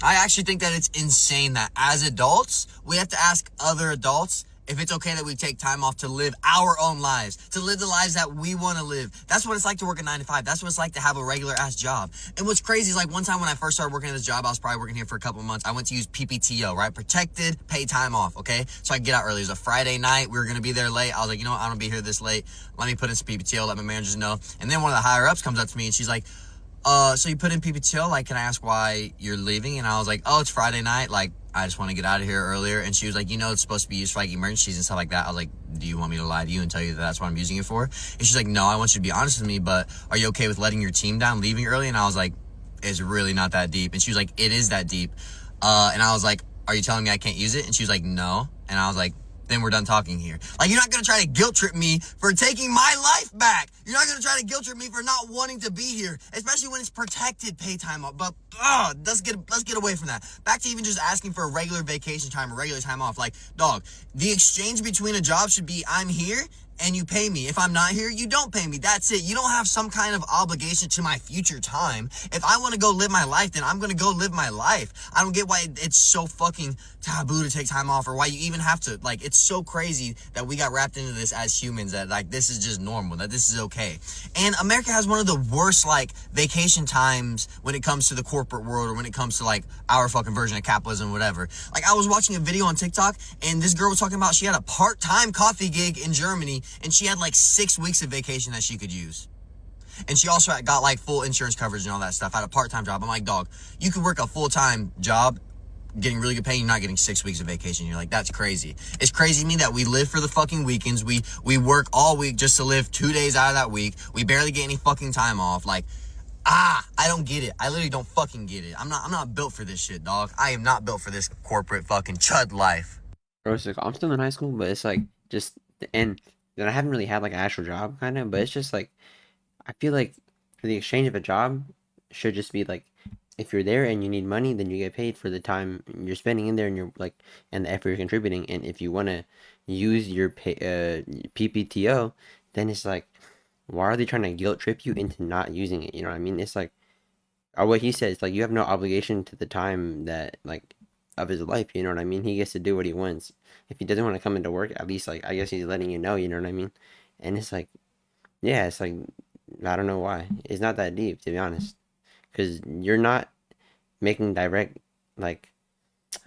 I actually think that it's insane that as adults, we have to ask other adults if it's okay that we take time off to live our own lives, to live the lives that we want to live. That's what it's like to work a 9 to 5. That's what it's like to have a regular ass job. And what's crazy is like one time when I first started working at this job, I was probably working here for a couple of months. I went to use PPTO, right? Protected paid time off, okay? So I could get out early. It was a Friday night. We were going to be there late. I was like, you know what? I don't be here this late. Let me put in some PPTO, let my managers know. And then one of the higher ups comes up to me and she's like, so you put in PPTO, like, can I ask why you're leaving? And I was like, oh, it's Friday night. Like, I just want to get out of here earlier. And she was like, you know, it's supposed to be used for like emergencies and stuff like that. I was like, do you want me to lie to you and tell you that that's what I'm using it for? And she's like, no, I want you to be honest with me, but are you okay with letting your team down, leaving early? And I was like, it's really not that deep. And she was like, it is that deep. And I was like, are you telling me I can't use it? And she was like, no. And I was like, then we're done talking here. Like, you're not going to try to guilt trip me for taking my life back. You're not going to try to guilt trip me for not wanting to be here, especially when it's protected pay time off. But let's get away from that. Back to even just asking for a regular vacation time or regular time off. Like, dog, the exchange between a job should be I'm here and you pay me. If I'm not here, you don't pay me. That's it. You don't have some kind of obligation to my future time. If I want to go live my life, then I'm going to go live my life. I don't get why it's so fucking taboo to take time off or why you even have to. Like, it's so crazy that we got wrapped into this as humans that, like, this is just normal, that this is okay. And America has one of the worst, like, vacation times when it comes to the corporate world or when it comes to, like, our fucking version of capitalism, whatever. Like, I was watching a video on TikTok and this girl was talking about she had a part-time coffee gig in Germany and she had like 6 weeks of vacation that she could use. And she also got like full insurance coverage and all that stuff. Had a part-time job. I'm like, dog, you could work a full-time job getting really good pay, you're not getting 6 weeks of vacation. You're like, that's crazy. It's crazy to me that we live for the fucking weekends. We work all week just to live 2 days out of that week. We barely get any fucking time off. Like, I don't get it. I literally don't fucking get it. I'm not built for this shit, dog. I am not built for this corporate fucking chud life. Bro, it's like I'm still in high school, but it's like just and then I haven't really had like an actual job kind of, but it's just like I feel like for the exchange of a job should just be like if you're there and you need money, then you get paid for the time you're spending in there and you're like and the effort you're contributing. And if you want to use your PPTO, then it's like why are they trying to guilt trip you into not using it? You know what I mean? It's like or what he said, it's like you have no obligation to the time that like of his life, you know what I mean? He gets to do what he wants. If he doesn't want to come into work, at least like I guess he's letting you know, you know what I mean? And it's like yeah, it's like I don't know why. It's not that deep to be honest. Cuz you're not making direct like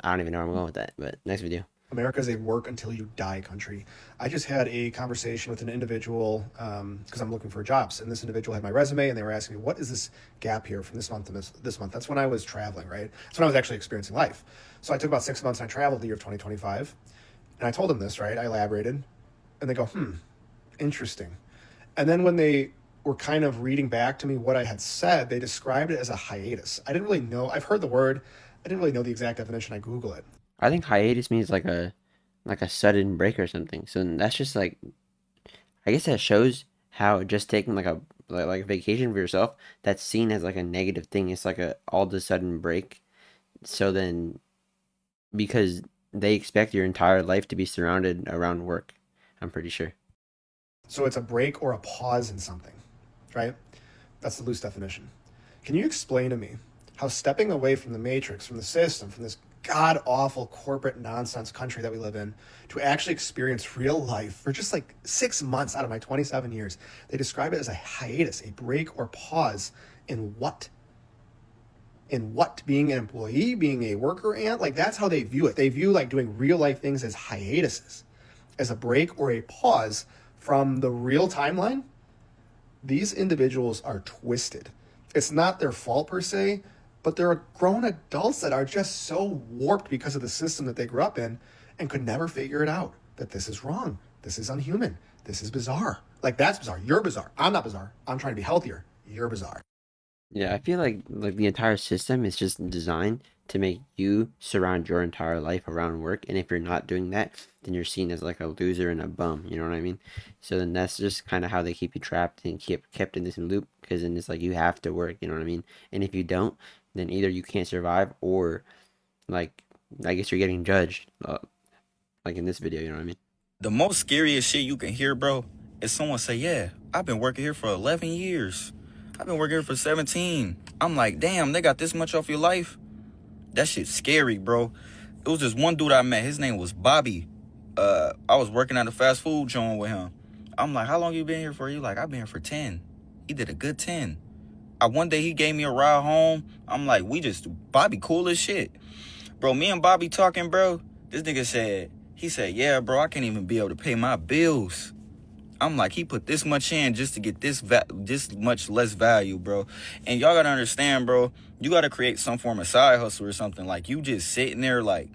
I don't even know where I'm going with that, but next video. America is a work until you die country. I just had a conversation with an individual because I'm looking for jobs, and this individual had my resume, and they were asking me, "What is this gap here from this month to this month?" That's when I was traveling, right? That's when I was actually experiencing life. So I took about 6 months, and I traveled the year of 2025, and I told them this, right? I elaborated, and they go, interesting." And then when they were kind of reading back to me what I had said, they described it as a hiatus. I didn't really know. I've heard the word. I didn't really know the exact definition. I Google it. I think hiatus means like a sudden break or something. So that's just like I guess that shows how just taking like a vacation for yourself that's seen as like a negative thing. It's like a all of a sudden break. So then because they expect your entire life to be surrounded around work, I'm pretty sure. So it's a break or a pause in something, right? That's the loose definition. Can you explain to me how stepping away from the matrix, from the system, from this god awful corporate nonsense country that we live in, to actually experience real life for just like 6 months out of my 27 years, they describe it as a hiatus, a break or pause in what? In what? Being an employee, being a worker ant? Like that's how they view it. They view like doing real life things as hiatuses, as a break or a pause from the real timeline. These individuals are twisted. It's not their fault per se, but they're grown adults that are just so warped because of the system that they grew up in and could never figure it out, that this is wrong, this is unhuman, this is bizarre. Like that's bizarre. You're bizarre. I'm not bizarre. I'm trying to be healthier. You're bizarre. Yeah, I feel like the entire system is just designed to make you surround your entire life around work, and if you're not doing that, then you're seen as like a loser and a bum. You know what I mean? So then that's just kind of how they keep you trapped and kept in this loop, because then it's like you have to work. You know what I mean? And if you don't, then either you can't survive or like I guess you're getting judged, like in this video. You know what I mean? The most scariest shit you can hear, bro, is someone say, yeah, I've been working here for 11 years. I've been working here for 17. I'm like, damn, they got this much off your life? That shit's scary, bro. It was this one dude I met. His name was Bobby. I was working at a fast food joint with him. I'm like, how long you been here for? He like, I've been here for 10. He did a good 10. One day he gave me a ride home. I'm like, Bobby cool as shit. Bro, me and Bobby talking, bro. This nigga said, yeah, bro, I can't even be able to pay my bills. I'm like, he put this much in just to get this much less value, bro. And y'all gotta understand, bro, you gotta create some form of side hustle or something. Like, you just sitting there, like,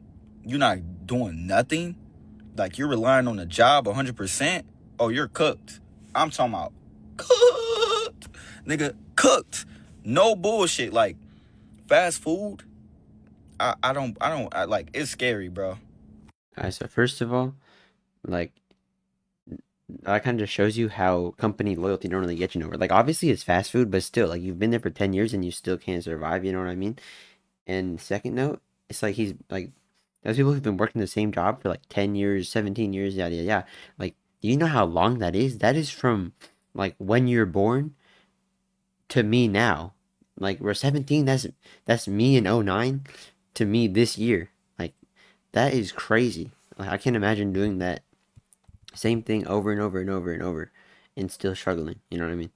you're not doing nothing. Like, you're relying on the job 100%. Oh, you're cooked. I'm talking about cooked. Nigga, cooked. No bullshit. Like, fast food, I it's scary, bro. Alright, so first of all, like that kind of shows you how company loyalty don't really get you nowhere. Like obviously it's fast food, but still, like you've been there for 10 years and you still can't survive, you know what I mean? And second note, it's like he's like those people who've been working the same job for like 10 years, 17 years, yada yada yada. Like, do you know how long that is? That is from like when you're born to me now. Like we're 17, that's me in '09 to me this year. Like that is crazy. Like I can't imagine doing that same thing over and over and over and over and still struggling. You know what I mean?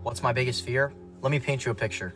What's my biggest fear? Let me paint you a picture.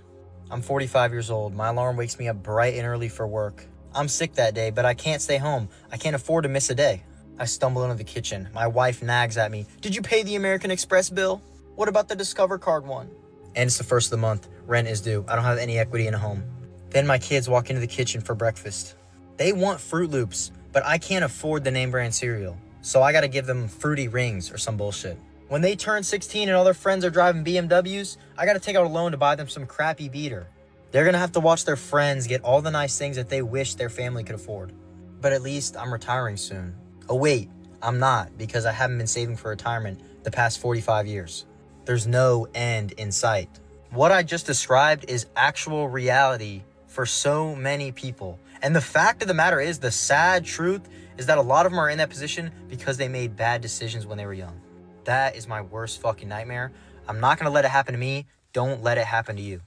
I'm 45 years old. My alarm wakes me up bright and early for work. I'm sick that day, but I can't stay home. I can't afford to miss a day. I stumble into the kitchen. My wife nags at me. Did you pay the American Express bill? What about the Discover card one? And it's the first of the month. Rent is due. I don't have any equity in a home. Then my kids walk into the kitchen for breakfast. They want Fruit Loops, but I can't afford the name brand cereal. So I gotta give them Fruity Rings or some bullshit. When they turn 16 and all their friends are driving BMWs, I gotta take out a loan to buy them some crappy beater. They're gonna have to watch their friends get all the nice things that they wish their family could afford. But at least I'm retiring soon. Oh wait, I'm not, because I haven't been saving for retirement the past 45 years. There's no end in sight. What I just described is actual reality for so many people. And the fact of the matter is, the sad truth is that a lot of them are in that position because they made bad decisions when they were young. That is my worst fucking nightmare. I'm not gonna let it happen to me. Don't let it happen to you.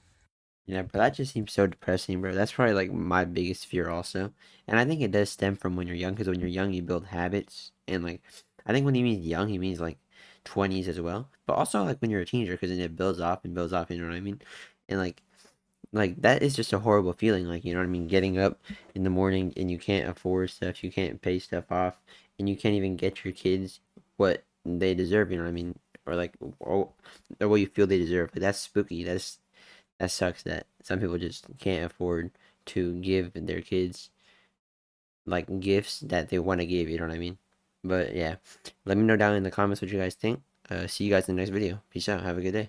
Yeah, but that just seems so depressing, bro. That's probably like my biggest fear also. And I think it does stem from when you're young, because when you're young, you build habits. And like, I think when he means young, he means like 20s as well. But also like when you're a teenager, because then it builds off and builds off, you know what I mean? And like that is just a horrible feeling. Like, you know what I mean? Getting up in the morning and you can't afford stuff, you can't pay stuff off, and you can't even get your kids what they deserve, you know what I mean? Or like, or what you feel they deserve. Like that's spooky. That sucks that some people just can't afford to give their kids like gifts that they want to give, you know what I mean? But yeah, let me know down in the comments what you guys think. See you guys in the next video. Peace out. Have a good day.